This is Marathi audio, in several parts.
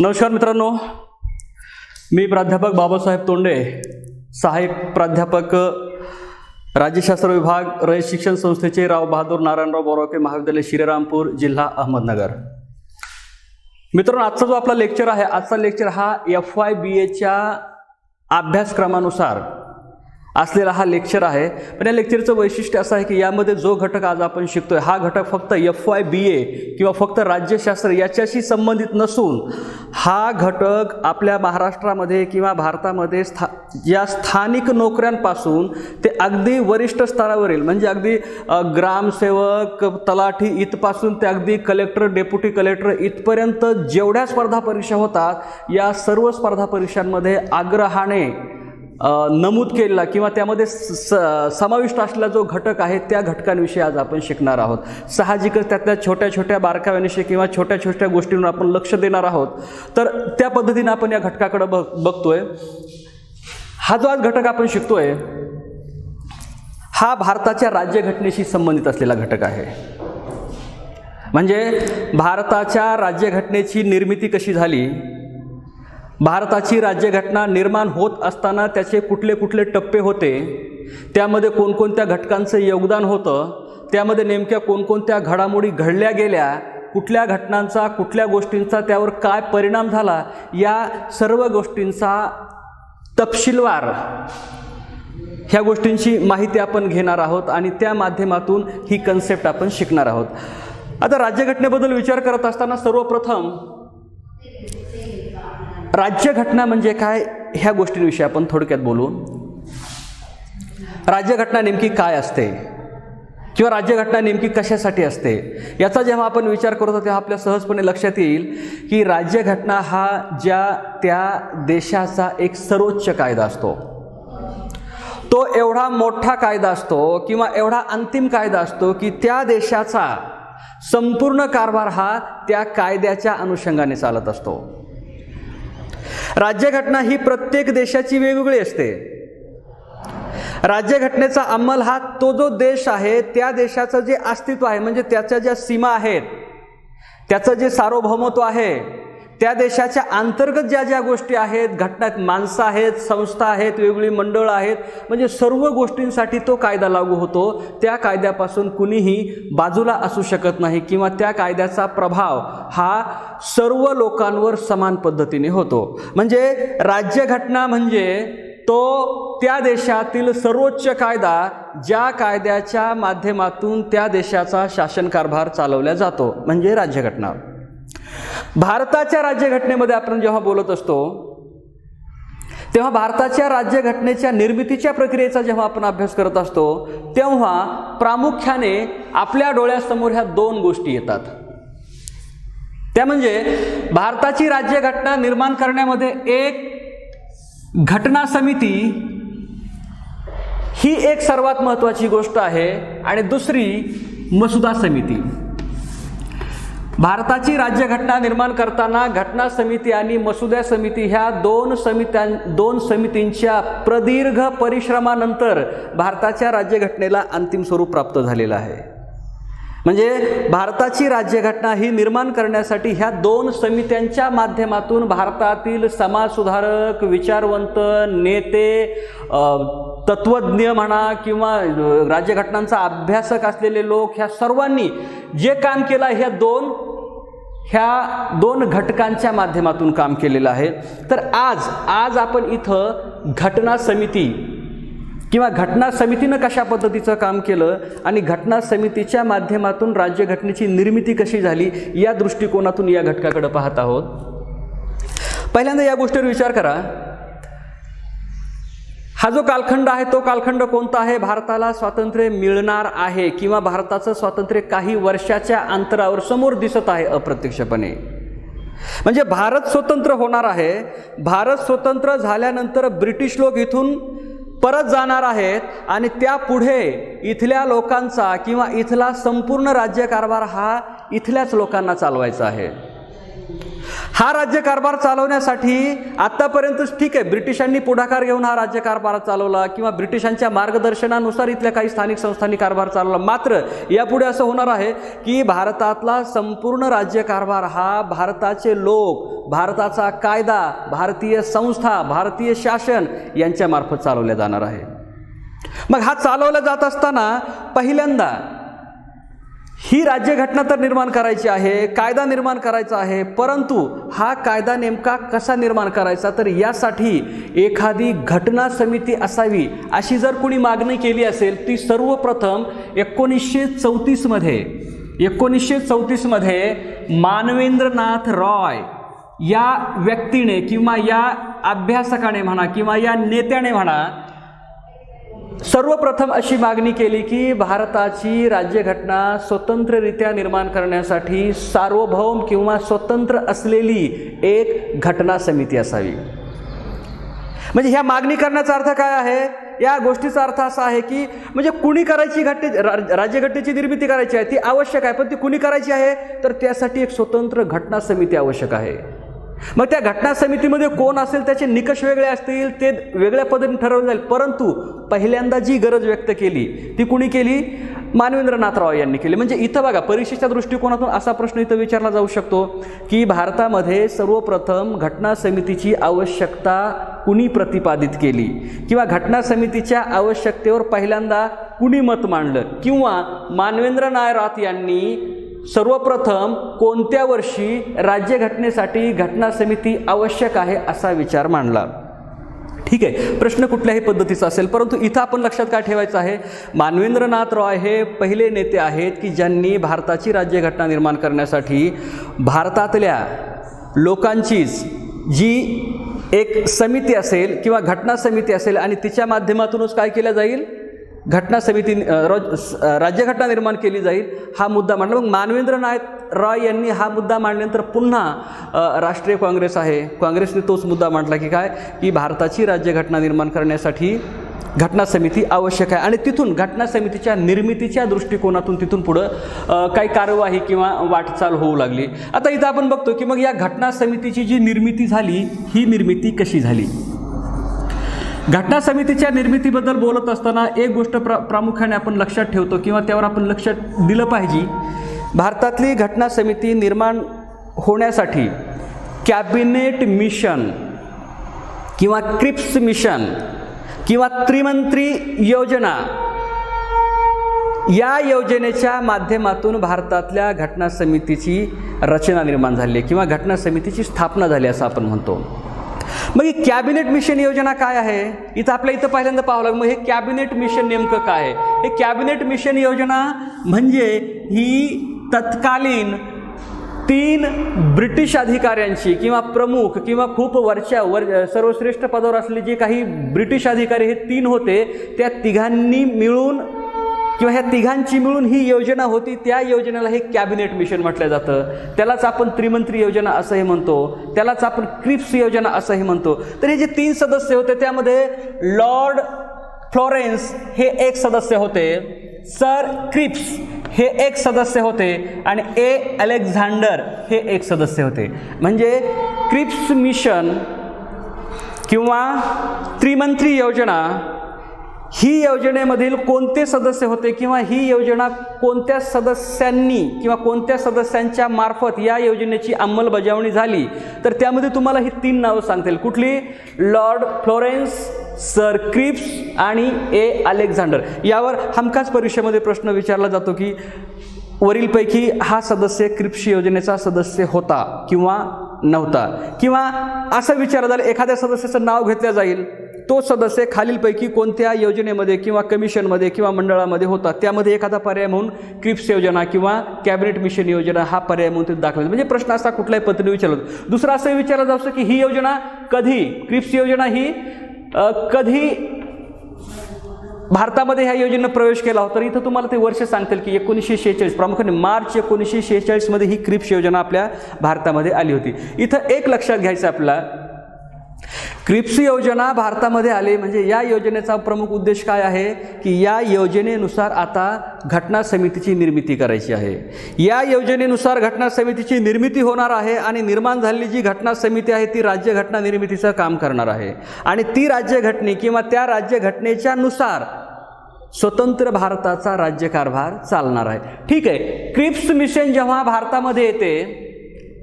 नमस्कार मित्रांनो, मी प्राध्यापक बाबासाहेब तोंडे, सहाय्यक प्राध्यापक राज्यशास्त्र विभाग, रयत शिक्षण संस्थेचे राव बहादूर नारायणराव बोरावके महाविद्यालय श्रीरामपूर, जिल्हा अहमदनगर. मित्रांनो, आजचा जो आपला लेक्चर आहे, आजचा लेक्चर हा FYBAच्या अभ्यासक्रमानुसार असलेला हा लेक्चर आहे. पण या लेक्चरचं वैशिष्ट्य असं आहे की यामध्ये जो घटक आज आपण शिकतोय हा घटक फक्त FYBA किंवा फक्त राज्यशास्त्र याच्याशी संबंधित नसून हा घटक आपल्या महाराष्ट्रामध्ये किंवा भारतामध्ये या स्थानिक नोकऱ्यांपासून ते अगदी वरिष्ठ स्तरावरील म्हणजे अगदी ग्रामसेवक, तलाठी इथपासून ते अगदी कलेक्टर, डेप्युटी कलेक्टर इथपर्यंत जेवढ्या स्पर्धा परीक्षा होतात या सर्व स्पर्धा परीक्षांमध्ये आग्रहाने नमूद केलेला किंवा त्यामध्ये समाविष्ट असलेला जो घटक आहे त्या घटकांविषयी आज आपण शिकणार आहोत. साहजिकच त्यातल्या छोट्या छोट्या बारकाव्यांविषयी किंवा छोट्या छोट्या गोष्टींवर आपण लक्ष देणार आहोत. तर त्या पद्धतीने आपण या घटकाकडे बघतोय. हा जो आज घटक आपण शिकतोय हा भारताच्या राज्यघटनेशी संबंधित असलेला घटक आहे. म्हणजे भारताच्या राज्यघटनेची निर्मिती कशी झाली, भारताची राज्यघटना निर्माण होत असताना त्याचे कुठले कुठले टप्पे होते, त्यामध्ये कोणकोणत्या घटकांचं योगदान होतं, त्यामध्ये नेमक्या कोणकोणत्या घडामोडी घडल्या गेल्या, कुठल्या घटनांचा कुठल्या गोष्टींचा त्यावर काय परिणाम झाला, या सर्व गोष्टींचा तपशीलवार ह्या गोष्टींची माहिती आपण घेणार आहोत आणि त्या माध्यमातून ही कन्सेप्ट आपण शिकणार आहोत. आता राज्यघटनेबद्दल विचार करत असताना सर्वप्रथम राज्यघटना म्हणजे काय ह्या गोष्टींविषयी आपण थोडक्यात बोलू. राज्यघटना नेमकी काय असते किंवा राज्यघटना नेमकी कशासाठी असते याचा जेव्हा आपण विचार करतो तेव्हा आपल्या सहजपणे लक्षात येईल की राज्यघटना हा ज्या त्या देशाचा एक सर्वोच्च कायदा असतो. तो एवढा मोठा कायदा असतो किंवा एवढा अंतिम कायदा असतो की त्या देशाचा संपूर्ण कारभार हा त्या कायद्याच्या अनुषंगाने चालत असतो. राज्यघटना ही प्रत्येक देशाची वेगवेगळी असते. राज्यघटनेचा अंमल हा तो जो देश आहे त्या देशाचं जे अस्तित्व आहे म्हणजे त्याच्या ज्या सीमा आहेत, त्याचं जे सार्वभौमत्व आहे, त्या देशाच्या अंतर्गत ज्या ज्या गोष्टी आहेत, घटनात माणसं आहेत, संस्था आहेत, वेगवेगळी मंडळं आहेत, म्हणजे सर्व गोष्टींसाठी तो कायदा लागू होतो. त्या कायद्यापासून कुणीही बाजूला असू शकत नाही किंवा त्या कायद्याचा प्रभाव हा सर्व लोकांवर समान पद्धतीने होतो. म्हणजे राज्यघटना म्हणजे तो त्या देशातील सर्वोच्च कायदा ज्या कायद्याच्या माध्यमातून त्या देशाचा शासनकारभार चालवला जातो म्हणजे राज्यघटना. भारताच्या राज्यघटनेमध्ये आपण जेव्हा बोलत असतो तेव्हा भारताच्या राज्यघटनेच्या निर्मितीच्या प्रक्रियेचा जेव्हा आपण अभ्यास करत असतो तेव्हा प्रामुख्याने आपल्या डोळ्यासमोर ह्या दोन गोष्टी येतात. त्या म्हणजे भारताची राज्यघटना निर्माण करण्यामध्ये एक घटना समिती ही एक सर्वात महत्त्वाची गोष्ट आहे आणि दुसरी मसुदा समिती. भारताची राज्यघटना निर्माण करताना घटना समिती आणि मसुदा समिती ह्या दोन समितींच्या प्रदीर्घ परिश्रमानंतर भारताच्या राज्यघटनेला अंतिम स्वरूप प्राप्त झालेलं आहे. म्हणजे भारताची राज्यघटना ही निर्माण करण्यासाठी ह्या दोन समित्यांच्या माध्यमातून भारतातील समाजसुधारक, विचारवंत, नेते, तत्वज्ञ म्हणा किंवा राज्यघटनांचा अभ्यासक असलेले लोक ह्या सर्वांनी जे काम केलं ह्या दोन घटकांच्या माध्यमातून काम केलेलं आहे. तर आज आपण इथं घटना समिती किंवा घटना समितीनं कशा पद्धतीचं काम केलं आणि घटना समितीच्या माध्यमातून राज्यघटनेची निर्मिती कशी झाली या दृष्टिकोनातून या घटकाकडे पाहत आहोत. पहिल्यांदा या गोष्टीवर विचार करा. हा जो कालखंड आहे तो कालखंड कोणता आहे? भारताला स्वातंत्र्य मिळणार आहे किंवा भारताचं स्वातंत्र्य काही वर्षाच्या अंतरावर समोर दिसत आहे अप्रत्यक्षपणे. म्हणजे भारत स्वतंत्र होणार आहे. भारत स्वतंत्र झाल्यानंतर ब्रिटिश लोक इथून परत जाणार आहेत आणि त्यापुढे इथल्या लोकांचा किंवा इथला संपूर्ण राज्यकारभार हा इथल्याच लोकांना चालवायचा आहे. हा राज्यकारभार चालवण्यासाठी आतापर्यंत ठीक आहे, ब्रिटिशांनी पुढाकार घेऊन हा राज्यकारभार चालवला किंवा ब्रिटिशांच्या मार्गदर्शनानुसार इथल्या काही स्थानिक संस्थांनी कारभार चालवला. मात्र यापुढे असं होणार आहे की भारतातला संपूर्ण राज्यकारभार हा भारताचे लोक, भारताचा कायदा, भारतीय संस्था, भारतीय शासन यांच्यामार्फत चालवल्या जाणार आहे. मग हा चालवला जात असताना पहिल्यांदा ही राज्यघटना तर निर्माण करायची आहे, कायदा निर्माण करायचा आहे, परंतु हा कायदा नेमका कसा निर्माण करायचा, तर यासाठी एखादी घटना समिती असावी अशी जर कुणी मागणी केली असेल, ती सर्वप्रथम 1934 मध्ये मानवेंद्रनाथ रॉय या व्यक्तीने किंवा या अभ्यासकाने म्हणा किंवा या नेत्याने म्हणा सर्वप्रथम अशी मागणी केली की भारताची राज्यघटना स्वतंत्ररित्या निर्माण करण्यासाठी सार्वभौम किंवा स्वतंत्र असलेली एक घटना समिती असावी. म्हणजे ह्या मागणी करण्याचा अर्थ काय आहे? या गोष्टीचा अर्थ असा आहे की म्हणजे कुणी करायची राज्यघटनेची निर्मिती करायची आहे ती आवश्यक आहे, पण ती कुणी करायची आहे तर त्यासाठी एक स्वतंत्र घटना समिती आवश्यक आहे. मग त्या घटना समितीमध्ये कोण असेल त्याचे निकष वेगळे असतील, ते वेगळ्या पद्धतीने ठरवले जाईल. परंतु पहिल्यांदा जी गरज व्यक्त केली ती कुणी केली? मानवेंद्रनाथ रॉय यांनी केली. म्हणजे इथं बघा, परीक्षेच्या दृष्टिकोनातून असा प्रश्न इथं विचारला जाऊ शकतो की भारतामध्ये सर्वप्रथम घटना समितीची आवश्यकता कुणी प्रतिपादित केली किंवा घटना समितीच्या आवश्यकतेवर पहिल्यांदा कुणी मत मांडलं किंवा मानवेंद्रनाथ रॉय यांनी सर्वप्रथम कोणत्या वर्षी राज्यघटनेसाठी घटना समिती आवश्यक आहे असा विचार मांडला. ठीक आहे, प्रश्न कुठल्याही पद्धतीचा असेल, परंतु इथं आपण लक्षात काय ठेवायचं आहे? मानवेंद्रनाथ रॉय हे पहिले नेते आहेत की ज्यांनी भारताची राज्यघटना निर्माण करण्यासाठी भारतातल्या लोकांचीच जी एक समिती असेल किंवा घटना समिती असेल आणि तिच्या माध्यमातूनच काय केलं जाईल? घटना समिती राज्यघटना निर्माण केली जाईल, हा मुद्दा मांडला. मग मानवेंद्रनाथ रॉय यांनी हा मुद्दा मांडल्यानंतर पुन्हा राष्ट्रीय काँग्रेस आहे, काँग्रेसने तोच मुद्दा मांडला की काय, की भारताची राज्यघटना निर्माण करण्यासाठी घटना समिती आवश्यक आहे. आणि तिथून घटना समितीच्या निर्मितीच्या दृष्टिकोनातून तिथून पुढं काही कार्यवाही किंवा वाटचाल होऊ लागली. आता इथं आपण बघतो की मग या घटना समितीची जी निर्मिती झाली, ही निर्मिती कशी झाली? घटना समितीच्या निर्मितीबद्दल बोलत असताना एक गोष्ट प्रामुख्याने आपण लक्षात ठेवतो किंवा त्यावर आपण लक्ष दिलं पाहिजे. भारतातली घटना समिती निर्माण होण्यासाठी कॅबिनेट मिशन किंवा क्रिप्स मिशन किंवा त्रिमंत्री योजना या योजनेच्या माध्यमातून भारतातल्या घटना समितीची रचना निर्माण झाली किंवा घटना समितीची स्थापना झाली असं आपण म्हणतो. मग ही कॅबिनेट मिशन योजना काय आहे? इथं आपल्या पहिल्यांदा पाहावं लागेल. मग हे कॅबिनेट मिशन नेमकं काय आहे? हे कॅबिनेट मिशन योजना म्हणजे ही तत्कालीन 3 ब्रिटिश अधिकाऱ्यांची किंवा प्रमुख किंवा खूप सर्वश्रेष्ठ पदावर असलेले जे काही ब्रिटिश अधिकारी हे 3 होते, त्या तिघांनी मिळून किंवा ह्या तिघांची मिळून ही योजना होती. त्या योजनेला हे कॅबिनेट मिशन म्हटलं जातं. त्यालाच आपण त्रिमंत्री योजना असंही म्हणतो, त्यालाच आपण क्रिप्स योजना असंही म्हणतो. तर हे जे 3 सदस्य होते त्यामध्ये लॉर्ड फ्लोरेन्स हे एक सदस्य होते, सर क्रिप्स हे एक सदस्य होते आणि ए अलेक्झांडर हे एक सदस्य होते. म्हणजे क्रिप्स मिशन किंवा त्रिमंत्री योजना ही योजनेमधील कोणते सदस्य होते किंवा ही योजना कोणत्या सदस्यांनी किंवा कोणत्या सदस्यांच्या मार्फत या योजनेची अंमलबजावणी झाली, तर त्यामध्ये तुम्हाला ही 3 नावं सांगता येईल. कुठली? लॉर्ड फ्लोरेन्स, सर क्रिप्स आणि ए अलेक्झांडर. यावर हमखास परीक्षेमध्ये प्रश्न विचारला जातो की वरीलपैकी हा सदस्य क्रिप्स योजनेचा सदस्य होता किंवा नव्हता, किंवा असं विचारलं जाईल एखाद्या सदस्याचं नाव घेतलं जाईल, तो सदस्य खालीलपैकी कोणत्या योजनेमध्ये किंवा कमिशनमध्ये किंवा मंडळामध्ये होता, त्यामध्ये एखादा पर्याय म्हणून क्रिप्स योजना किंवा कॅबिनेट मिशन योजना हा पर्याय म्हणून ते दाखल. म्हणजे प्रश्न असा कुठल्याही पद्धतीने विचारला. दुसरा असं विचारलं जाऊ शकतं की ही योजना कधी, क्रिप्स योजना ही कधी भारतामध्ये ह्या योजनेनं प्रवेश केला होता. तर इथं तुम्हाला ते वर्ष सांगतील की 1946, प्रामुख्याने मार्च 1946 मध्ये ही क्रिप्स योजना आपल्या भारतामध्ये आली होती. इथं एक लक्षात घ्यायचं आपल्याला क्रिप्स योजना भारतामध्ये आली म्हणजे या योजनेचा प्रमुख उद्देश काय आहे की या योजनेनुसार आता घटना समितीची निर्मिती करायची आहे. या योजनेनुसार घटना समितीची निर्मिती होणार आहे आणि निर्माण झालेली जी घटना समिती आहे ती राज्य घटना निर्मितीचं काम करणार आहे आणि ती राज्यघटने किंवा त्या राज्यघटनेच्या नुसार स्वतंत्र भारताचा राज्यकारभार चालणार आहे. ठीक आहे. क्रिप्स मिशन जेव्हा भारतामध्ये येते,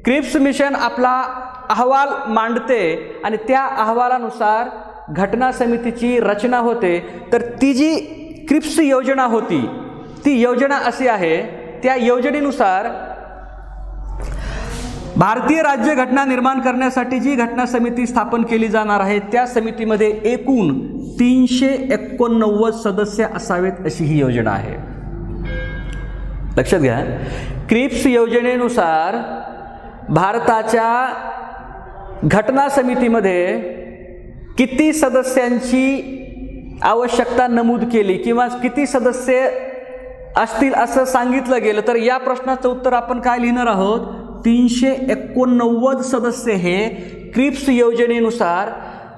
क्रिप्स मिशन आपला अहवाल मांडते आणि त्या अहवालानुसार घटना समितीची रचना होते. तर ती जी क्रिप्स योजना होती ती योजना अशी आहे, त्या योजनेनुसार भारतीय राज्यघटना निर्माण करण्यासाठी जी घटना समिती स्थापन केली जाणार आहे त्या समितीमध्ये एकूण 389 सदस्य असावेत अशी ही योजना आहे. लक्षात घ्या, क्रिप्स योजनेनुसार भारताच्या घटना समितीमध्ये किती सदस्यांची आवश्यकता नमूद केली किंवा किती सदस्य असतील असं सांगितलं गेलं तर या प्रश्नाचं उत्तर आपण काय लिहिणार आहोत, 389 सदस्य हे क्रिप्स योजनेनुसार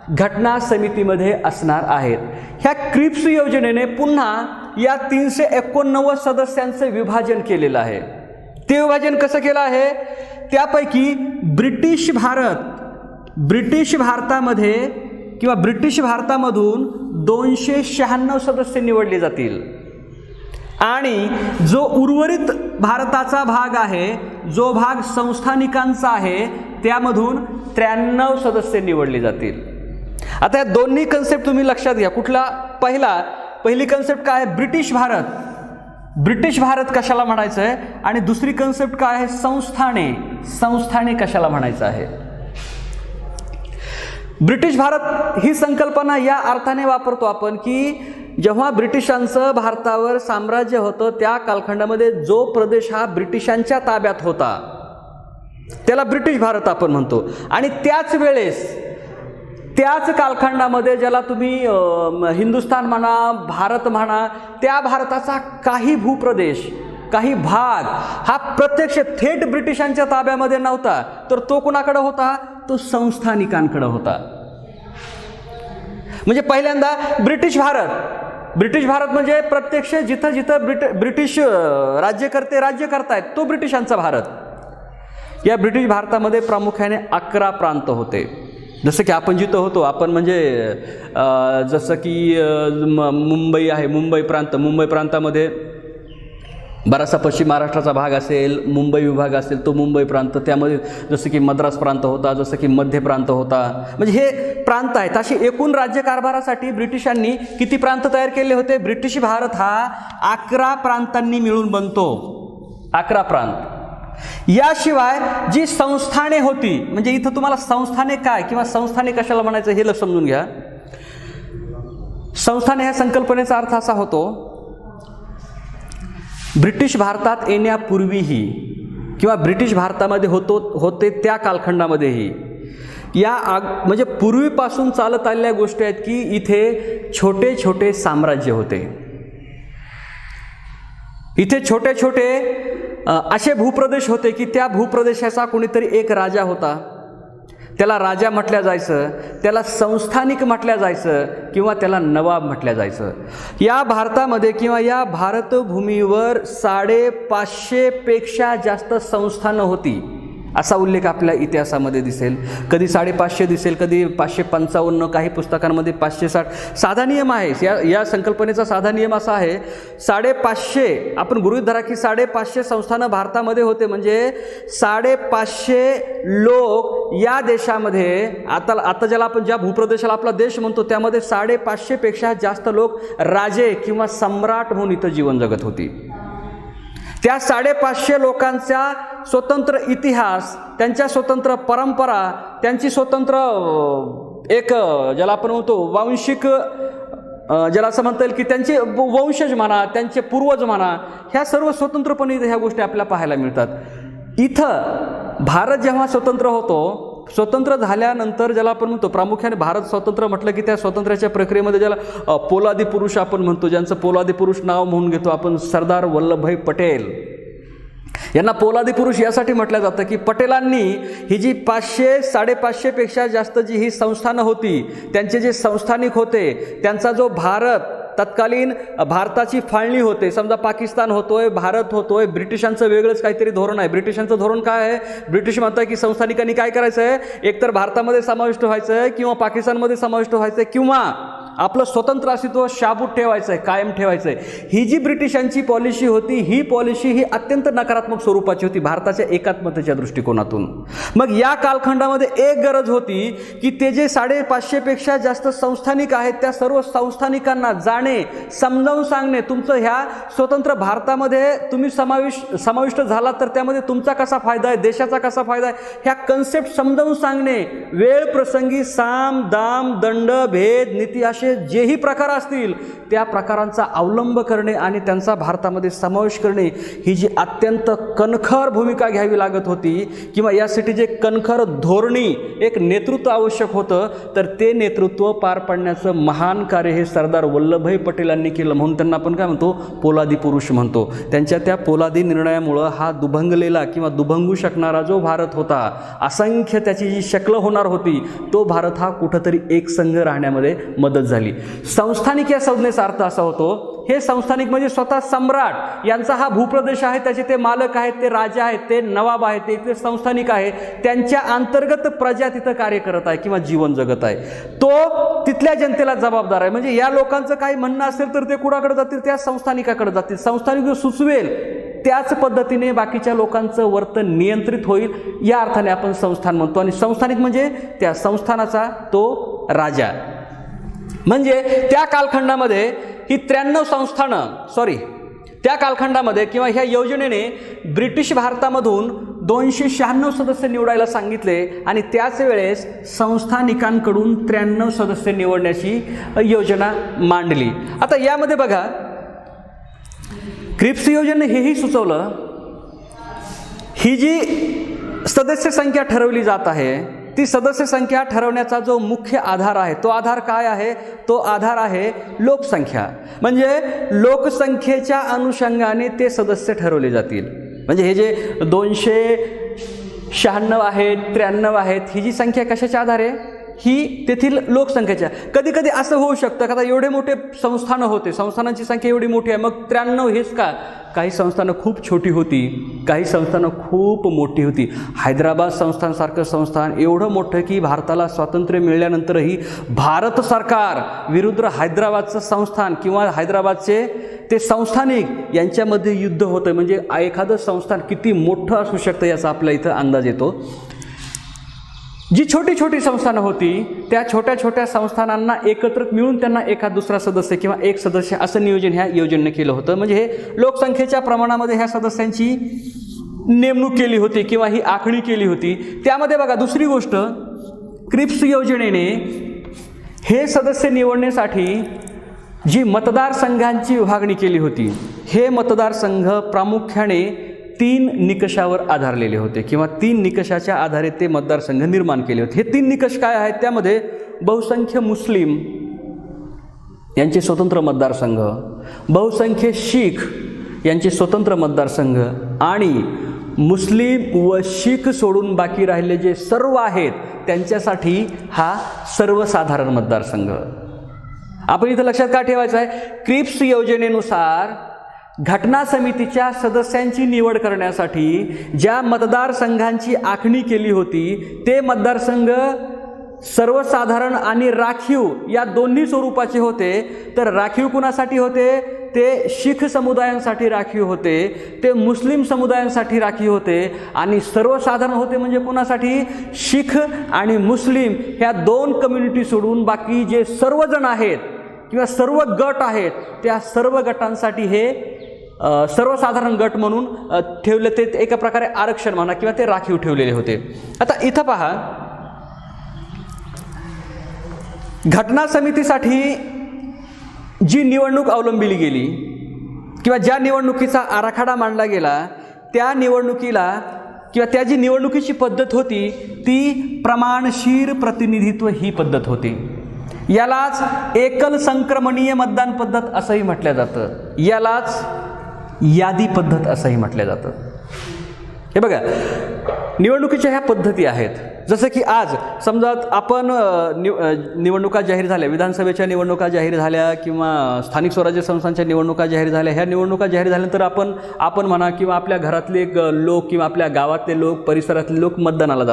घटना समितीमध्ये असणार आहेत. ह्या क्रिप्स योजनेने पुन्हा या 389 सदस्यांचं विभाजन केलेलं आहे. ते विभाजन कसं केलं आहे, त्यापैकी ब्रिटिश भारतामध्ये किंवा ब्रिटिश भारतामधून 296 सदस्य निवडले जातील आणि जो उर्वरित भारताचा भाग आहे, जो भाग संस्थानिकांचा आहे, त्यामधून 93 सदस्य निवडले जातील. आता या दोन्ही कन्सेप्ट तुम्ही लक्षात घ्या. पहिली कन्सेप्ट काय आहे, ब्रिटिश भारत कशाला म्हणायचं आहे आणि दुसरी कन्सेप्ट काय आहे, संस्थाने कशाला म्हणायचं आहे. ब्रिटिश भारत ही संकल्पना या अर्थाने वापरतो आपण की जेव्हा ब्रिटिशांचं भारतावर साम्राज्य होतं त्या कालखंडामध्ये जो प्रदेश हा ब्रिटिशांच्या ताब्यात होता त्याला ब्रिटिश भारत आपण म्हणतो आणि त्याच कालखंडामध्ये ज्याला तुम्ही हिंदुस्थान म्हणा, भारत म्हणा, त्या भारताचा काही भूप्रदेश, काही भाग हा प्रत्यक्ष थेट ब्रिटिशांच्या ताब्यामध्ये नव्हता, तर तो कोणाकडे होता, तो संस्थानिकांकडे होता. म्हणजे पहिल्यांदा ब्रिटिश भारत म्हणजे प्रत्यक्ष जिथं ब्रिटिश राज्यकर्ते राज्य करतायत तो ब्रिटिशांचा भारत. या ब्रिटिश भारतामध्ये प्रामुख्याने 11 प्रांत होते. जसं की आपण जिथं होतो आपण म्हणजे जसं की मुंबई आहे, मुंबई प्रांतामध्ये बराचसा पश्चिम महाराष्ट्राचा भाग असेल, मुंबई विभाग असेल तो मुंबई प्रांत, त्यामध्ये जसं की मद्रास प्रांत होता, जसं की मध्य प्रांत होता. म्हणजे हे प्रांत आहेत. अशी एकूण राज्यकारभारासाठी ब्रिटिशांनी किती प्रांत तयार केले होते, ब्रिटिश भारत हा 11 प्रांतांनी मिळून बनतो, 11 प्रांत. याशिवाय जी संस्थाने होती, म्हणजे इथं तुम्हाला संस्थाने काय किंवा संस्थाने कशाला म्हणायचं हे समजून घ्या. संस्थाने ह्या संकल्पनेचा अर्थ असा होतो, ब्रिटिश भारतात येण्यापूर्वीही किंवा ब्रिटिश भारतामध्ये होते त्या कालखंडामध्येही म्हणजे पूर्वीपासून चालत आलेल्या गोष्टी आहेत की इथे छोटे छोटे साम्राज्य होते. इथे छोटे छोटे असे भूप्रदेश होते की त्या भूप्रदेशाचा कोणीतरी एक राजा होता, त्याला राजा म्हटलं जायचं, त्याला संस्थानिक म्हटलं जायचं किंवा त्याला नवाब म्हटलं जायचं. या भारतामध्ये किंवा या भारतभूमीवर 550 पेक्षा जास्त संस्थानं होती असा उल्लेख आपल्या इतिहासामध्ये दिसेल. कधी 550 दिसेल, कधी 555, काही पुस्तकांमध्ये 560. साधा नियम आहे या संकल्पनेचा. साधा नियम असा आहे, 550 आपण गृहीत धरा की 550 संस्थानं भारतामध्ये होते. म्हणजे 550 लोक या देशामध्ये आता ज्याला आपण ज्या भूप्रदेशाला आपला देश म्हणतो त्यामध्ये 550 पेक्षा जास्त लोक राजे किंवा सम्राट म्हणून इथं जीवन जगत होती. त्या 550 लोकांचा स्वतंत्र इतिहास, त्यांच्या स्वतंत्र परंपरा, त्यांची स्वतंत्र एक ज्याला आपण म्हणतो वांशिक, ज्याला असं म्हणता येईल की त्यांचे वंशज म्हणा, त्यांचे पूर्वज म्हणा, ह्या सर्व स्वतंत्रपणे ह्या गोष्टी आपल्याला पाहायला मिळतात. इथं भारत जेव्हा स्वतंत्र झाल्यानंतर ज्याला आपण म्हणतो, प्रामुख्याने भारत स्वतंत्र म्हटलं की त्या स्वातंत्र्याच्या प्रक्रियेमध्ये ज्याला पोलादी पुरुष आपण म्हणतो, ज्यांचं पोलादी पुरुष नाव म्हणून घेतो आपण, सरदार वल्लभभाई पटेल यांना पोलादी पुरुष यासाठी म्हटलं जातं की पटेलांनी ही जी 500-550 पेक्षा जास्त जी ही संस्थानं होती, त्यांचे जे संस्थानिक होते, त्यांचा जो भारत तत्कालीन भारताची फाळणी होते, समजा पाकिस्तान होतोय, भारत होतोय, ब्रिटिशांचं वेगळंच काहीतरी धोरण आहे. ब्रिटिशांचं धोरण काय आहे? ब्रिटिश म्हणतात की संस्थानिकांनी काय करायचं आहे, एकतर भारतामध्ये समाविष्ट व्हायचं आहे किंवा पाकिस्तानमध्ये समाविष्ट व्हायचं आहे किंवा आपलं स्वतंत्र अस्तित्व शाबूत ठेवायचं आहे, कायम ठेवायचं आहे. ही जी ब्रिटिशांची पॉलिसी होती, ही पॉलिसी ही अत्यंत नकारात्मक स्वरूपाची होती भारताच्या एकात्मतेच्या दृष्टिकोनातून. मग या कालखंडामध्ये एक गरज होती की ते जे 550 पेक्षा जास्त संस्थानिक आहेत, त्या सर्व संस्थानिकांना जाणे, समजावून सांगणे, तुमचं ह्या स्वतंत्र भारतामध्ये तुम्ही समाविष्ट झालात तर त्यामध्ये तुमचा कसा फायदा आहे, देशाचा कसा फायदा आहे, ह्या कन्सेप्ट समजावून सांगणे, वेळ प्रसंगी साम दाम दंड भेद नीती असे जेही प्रकार असतील त्या प्रकारांचा अवलंब करणे आणि त्यांचा भारतामध्ये समावेश करणे, ही जी अत्यंत कणखर भूमिका घ्यावी लागत होती किंवा यासाठी जे कणखर धोरणी एक नेतृत्व आवश्यक होतं, तर ते नेतृत्व पार पाडण्याचं महान कार्य हे सरदार वल्लभभाई पटेलांनी केलं. म्हणून त्यांना आपण काय म्हणतो, पोलादी पुरुष म्हणतो. त्यांच्या त्या पोलादी निर्णयामुळं हा दुभंगलेला किंवा दुभंगू शकणारा जो भारत होता, असंख्य त्याची जी शक्ल होणार होती, तो भारत हा कुठंतरी एकसंघ राहण्यामध्ये मदत झाली. संस्थानिक या संज्ञेचा अर्थ असा होतो, हे संस्थानिक म्हणजे स्वतः सम्राट यांचा हा भूप्रदेश आहे, त्याचे ते मालक आहेत, ते राजा आहेत, ते नवाब आहेत, ते इथे संस्थानिक आहे, त्यांच्या अंतर्गत प्रजा तिथं कार्य करत आहे किंवा जीवन जगत आहे. तो तिथल्या जनतेला जबाबदार आहे. म्हणजे या लोकांचं काही म्हणणं असेल तर ते कुणाकडे जातील, त्या संस्थानिकाकडे जातील. संस्थानिक जो सुचवेल त्याच पद्धतीने बाकीच्या लोकांचं वर्तन नियंत्रित होईल. या अर्थाने आपण संस्थान म्हणतो. आणि संस्थानिक म्हणजे त्या संस्थानाचा तो राजा. म्हणजे त्या कालखंडामध्ये ही 93 संस्थानं त्या कालखंडामध्ये किंवा ह्या योजनेने ब्रिटिश भारतामधून 296 सदस्य निवडायला सांगितले आणि त्याच वेळेस संस्थानिकांकडून 93 सदस्य निवडण्याची योजना मांडली. आता यामध्ये बघा, क्रिप्स योजनेने हेही सुचवलं, ही जी सदस्य संख्या ठरवली जात आहे, ती सदस्य संख्या ठरवण्याचा जो मुख्य आधार आहे, तो आधार काय आहे? तो आधार आहे लोकसंख्या. म्हणजे लोकसंख्येच्या अनुषंगाने ते सदस्य ठरवले जातील. म्हणजे हे जे 296 आहेत, 93 आहेत, ही जी संख्या कशाच्या आधारे? ही तेथील लोकसंख्येच्या. कधी कधी असं होऊ शकतं का, आता एवढे मोठे संस्थानं होते, संस्थानांची संख्या एवढी मोठी आहे, मग 93 हेच का? काही संस्थानं खूप छोटी होती, काही संस्थानं खूप मोठी होती. हैदराबाद संस्थानसारखं संस्थान एवढं मोठं की भारताला स्वातंत्र्य मिळाल्यानंतरही भारत सरकार विरुद्ध हैदराबादचं संस्थान किंवा हैदराबादचे ते संस्थानिक यांच्यामध्ये युद्ध होतं. म्हणजे एखादं संस्थान किती मोठं असू शकतं याचा आपल्या इथं अंदाज येतो. जी छोटी छोटी संस्थानं होती, त्या छोट्या छोट्या संस्थानांना एकत्रित मिळून त्यांना एखाद दुसरा सदस्य किंवा एक सदस्य असं नियोजन ह्या योजनेने केलं होतं. म्हणजे हे लोकसंख्येच्या प्रमाणामध्ये ह्या सदस्यांची नेमणूक केली होती किंवा ही आखणी केली होती. त्यामध्ये बघा दुसरी गोष्ट, क्रिप्स योजनेने हे सदस्य निवडण्यासाठी जी मतदारसंघांची विभागणी केली होती, हे मतदारसंघ प्रामुख्याने 3 निकषावर आधारलेले होते किंवा 3 निकषाच्या आधारे ते मतदारसंघ निर्माण केले होते. हे 3 निकष काय आहेत? त्यामध्ये बहुसंख्य मुस्लिम यांचे स्वतंत्र मतदारसंघ, बहुसंख्य शीख यांचे स्वतंत्र मतदारसंघ आणि मुस्लिम व शीख सोडून बाकी राहिले जे सर्व आहेत त्यांच्यासाठी हा सर्वसाधारण मतदारसंघ. आपण इथं लक्षात का ठेवायचं आहे? क्रिप्स योजनेनुसार घटना समितीच्या सदस्यांची निवड करण्यासाठी ज्या मतदारसंघांची आखणी केली होती, ते मतदारसंघ सर्वसाधारण आणि राखीव या दोन्ही स्वरूपाचे होते. तर राखीव कुणासाठी होते? ते शीख समुदायांसाठी राखीव होते, ते मुस्लिम समुदायांसाठी राखीव होते. आणि सर्वसाधारण होते म्हणजे कुणासाठी? शीख आणि मुस्लिम ह्या 2 कम्युनिटी सोडून बाकी जे सर्वजण आहेत किंवा सर्व गट आहेत, त्या सर्व गटांसाठी हे सर्वसाधारण गट म्हणून ठेवले. ते एका प्रकारे आरक्षण म्हणा किंवा ते राखीव ठेवलेले होते. आता इथं पहा, घटना समितीसाठी जी निवडणूक अवलंबिली गेली किंवा ज्या निवडणुकीचा आराखडा मांडला गेला, त्या निवडणुकीला किंवा त्या जी निवडणुकीची पद्धत होती ती प्रमाणशीर प्रतिनिधित्व ही पद्धत होती. यालाच एकल संक्रमणीय मतदान पद्धत असंही म्हटलं जातं, यालाच यादी पद्धत असंही म्हटलं जातं. हे बघा, निवडणुकीच्या ह्या पद्धती आहेत. जसं की आज समजा आपण निवडणुका जाहीर झाल्या, विधानसभेच्या निवडणुका जाहीर झाल्या किंवा स्थानिक स्वराज्य संस्थांच्या निवडणुका जाहीर झाल्या. ह्या निवडणुका जाहीर झाल्यानंतर आपण म्हणा किंवा आपल्या घरातले लोक किंवा आपल्या गावातले लोक, परिसरातले लोक मतदानाला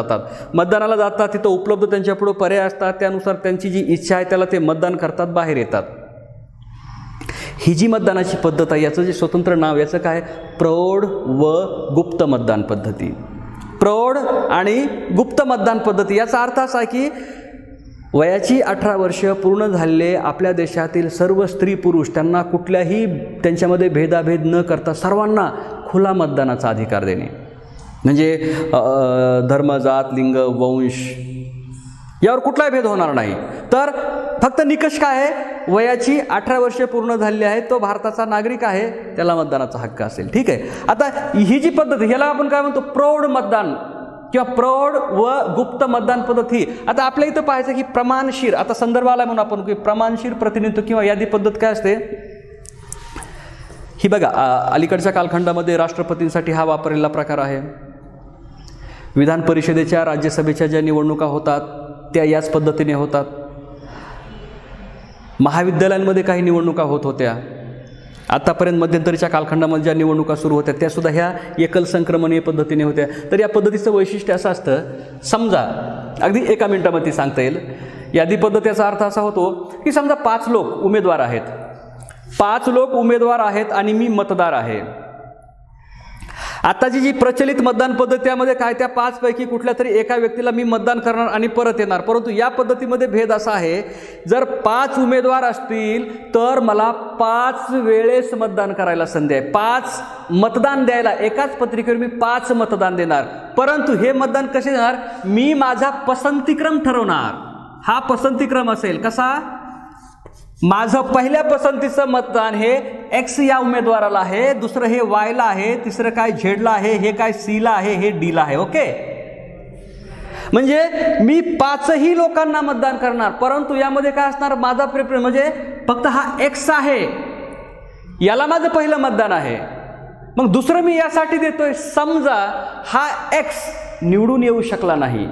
जातात. तिथं उपलब्ध त्यांच्यापुढं पर्याय असतात. त्यानुसार त्यांची जी इच्छा आहे त्याला ते मतदान करतात, बाहेर येतात. ही जी मतदानाची पद्धत आहे, याचं जे स्वतंत्र नाव, याचं काय, प्रौढ व गुप्त मतदान पद्धती. प्रौढ आणि गुप्त मतदान पद्धती याचा अर्थ असा आहे की वयाची 18 वर्ष पूर्ण झालेले आपल्या देशातील सर्व स्त्री पुरुष, त्यांना कुठल्याही त्यांच्यामध्ये भेदाभेद न करता सर्वांना खुला मतदानाचा अधिकार देणे. म्हणजे धर्म, जात, लिंग, वंश यावर कुठलाही भेद होणार नाही. तर फक्त निकष काय आहे, वयाची 18 वर्ष पूर्ण झालेली आहे, तो भारताचा नागरिक आहे, त्याला मतदानाचा हक्क असेल. ठीक आहे. आता ही जी पद्धत, ह्याला आपण काय म्हणतो, प्रौढ मतदान किंवा प्रौढ व गुप्त मतदान पद्धती. आता आपल्या इथं पाहायचं की प्रमाणशीर, आता संदर्भ आला म्हणून आपण की प्रमाणशीर प्रतिनिधित्व किंवा यादी पद्धत काय असते. ही बघा, अलीकडच्या कालखंडामध्ये राष्ट्रपतींसाठी हा वापरलेला प्रकार आहे. विधान परिषदेच्या, राज्यसभेच्या ज्या निवडणुका होतात त्या याच पद्धतीने होतात. महाविद्यालयांमध्ये काही निवडणुका होत होत्या. आतापर्यंत मध्यंतरीच्या कालखंडामध्ये ज्या निवडणुका सुरू होत्या त्यासुद्धा ह्या एकल संक्रमणीय पद्धतीने होत्या. तर या पद्धतीचं वैशिष्ट्य असं असतं, समजा अगदी एका मिनिटामध्ये सांगता येईल. यादी पद्धत याचा अर्थ असा होतो की समजा 5 लोक उमेदवार आहेत आणि मी मतदार आहे. आताची जी प्रचलित मतदान पद्धती त्यामध्ये काय, त्या 5 पैकी कुठल्या तरी एका व्यक्तीला मी मतदान करणार आणि परत येणार. परंतु या पद्धतीमध्ये भेद असा आहे, जर 5 उमेदवार असतील तर मला 5 वेळेस मतदान करायला संधी आहे. 5 मतदान द्यायला, एकाच पत्रिकेवर मी 5 मतदान देणार. परंतु हे मतदान कसे देणार, मी माझा पसंतीक्रम ठरवणार. हा पसंतीक्रम असेल कसा, माझं पहिल्या पसंतीचं मतदान हे एक्स या उमेदवाराला आहे, दुसरं हे वायला आहे, तिसरं काय झेडला आहे, हे काय सीला आहे, हे डीला आहे. ओके, म्हणजे मी 5ही लोकांना मतदान करणार. परंतु यामध्ये काय असणार, माझा प्रेफरन्स म्हणजे फक्त हा एक्स आहे, याला माझं पहिलं मतदान आहे. मग दुसरं मी यासाठी देतोय, समजा हा एक्स निवडून येऊ शकला नाही,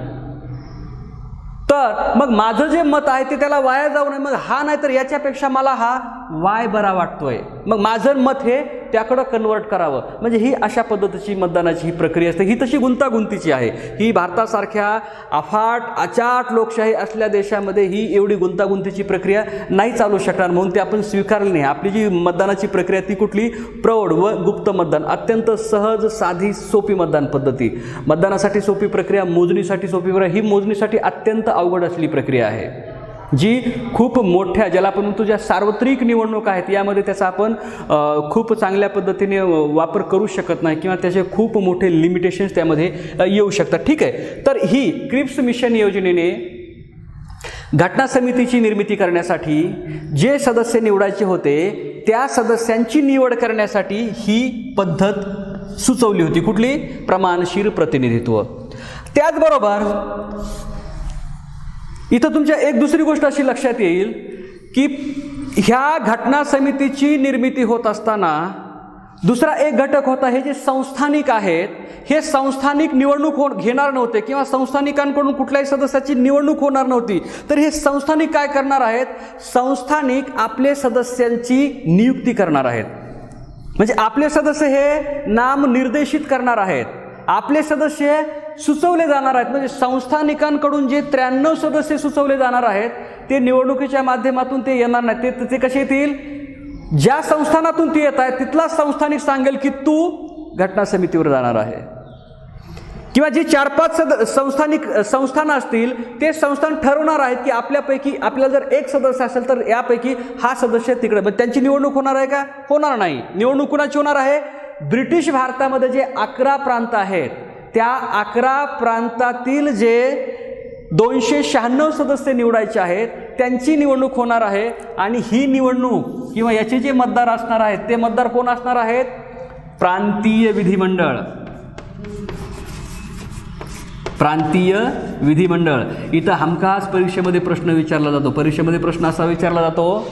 तर मग माझं जे मत आहे ते त्याला वाया जाऊ नये. मग हा नाही तर याच्यापेक्षा मला हा वाय बरा वाटतोय, मग माझं मत हे त्याकडं कन्वर्ट करावं. म्हणजे ही अशा पद्धतीची मतदानाची ही प्रक्रिया असते. ही तशी गुंतागुंतीची आहे. ही भारतासारख्या अफाट अचाट लोकशाही असलेल्या देशामध्ये ही एवढी गुंतागुंतीची प्रक्रिया नाही चालू शकणार, म्हणून ते आपण स्वीकारली नाही. आपली जी मतदानाची प्रक्रिया ती कुठली, प्रौढ व गुप्त मतदान. अत्यंत सहज, साधी, सोपी मतदान पद्धती. मतदानासाठी सोपी प्रक्रिया, मोजणीसाठी सोपी प्रक्रिया. ही मोजणीसाठी अत्यंत अवघड असलेली प्रक्रिया आहे, जी खूप मोठ्या, ज्याला आपण म्हणतो ज्या सार्वत्रिक निवडणुका आहेत यामध्ये त्याचा आपण खूप चांगल्या पद्धतीने वापर करू शकत नाही किंवा त्याचे खूप मोठे लिमिटेशन्स त्यामध्ये येऊ शकतात. ठीक आहे. तर ही क्रिप्स मिशन योजनेने घटना समितीची निर्मिती करण्यासाठी जे सदस्य निवडायचे होते त्या सदस्यांची निवड करण्यासाठी ही पद्धत सुचवली होती. कुठली, प्रमाणशीर प्रतिनिधित्व. त्याचबरोबर इथं तुमच्या एक दुसरी गोष्ट अशी लक्षात येईल की ह्या घटना समितीची निर्मिती होत असताना दुसरा एक घटक होता, हे जे संस्थानिक आहेत हे संस्थानिक निवडणूक घेणार नव्हते किंवा संस्थानिकांकडून कुठल्याही सदस्याची निवडणूक होणार नव्हती. तर हे संस्थानिक काय करणार आहेत, संस्थानिक आपले सदस्यांची नियुक्ती करणार आहेत. म्हणजे आपले सदस्य हे नाम निर्देशित करणार आहेत, आपले सदस्य सुचवले जाणार आहेत. म्हणजे संस्थानिकांकडून जे 93 सदस्य सुचवले जाणार आहेत ते निवडणुकीच्या माध्यमातून ते येणार नाहीत. ते कसे येतील, ज्या संस्थानातून ते येत आहेत तिथला संस्थानिक सांगेल की तू घटना समितीवर जाणार आहे. किंवा जी 4-5 संस्थानं असतील ते संस्थान ठरवणार आहेत की आपल्यापैकी आपल्याला जर एक सदस्य असेल तर यापैकी हा सदस्य तिकडे. त्यांची निवडणूक होणार आहे का, होणार नाही. निवडणूक कुणाची होणार आहे, ब्रिटिश भारतामध्ये जे 11 प्रांत आहेत त्या 11 प्रांतातील जे 296 सदस्य निवडायचे आहेत त्यांची निवडणूक होणार आहे. आणि ही निवडणूक किंवा याचे जे मतदार असणार आहेत ते मतदार कोण असणार आहेत, प्रांतीय विधिमंडळ. प्रांतीय विधिमंडळ. इथं हमखास परीक्षेमध्ये प्रश्न विचारला जातो. परीक्षेमध्ये प्रश्न असा विचारला जातो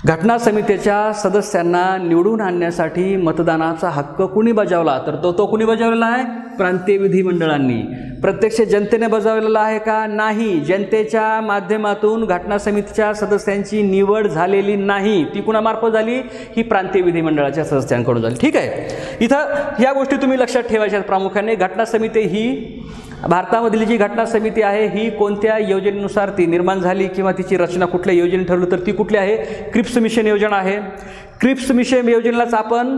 घटना समितीच्या सदस्यांना निवडून आणण्यासाठी मतदानाचा हक्क कुणी बजावला, तर तो कुणी बजावलेला आहे? प्रांतीय विधिमंडळांनी. प्रत्यक्ष जनतेने बजावलेला आहे का? नाही. जनतेच्या माध्यमातून घटना समितीच्या सदस्यांची निवड झालेली नाही. ती कुणामार्फत झाली? ही प्रांतीय विधिमंडळाच्या सदस्यांकडून झाली. ठीक आहे. इथं ह्या गोष्टी तुम्ही लक्षात ठेवायच्या. प्रामुख्याने घटना समिती ही भारतामधली जी घटना समिती आहे ही कोणत्या योजनेनुसार ती निर्माण झाली किंवा तिची रचना कुठल्या योजनेत ठरवली, तर ती कुठली आहे? क्रिप्स मिशन योजना आहे. क्रिप्स मिशन योजनेलाच आपण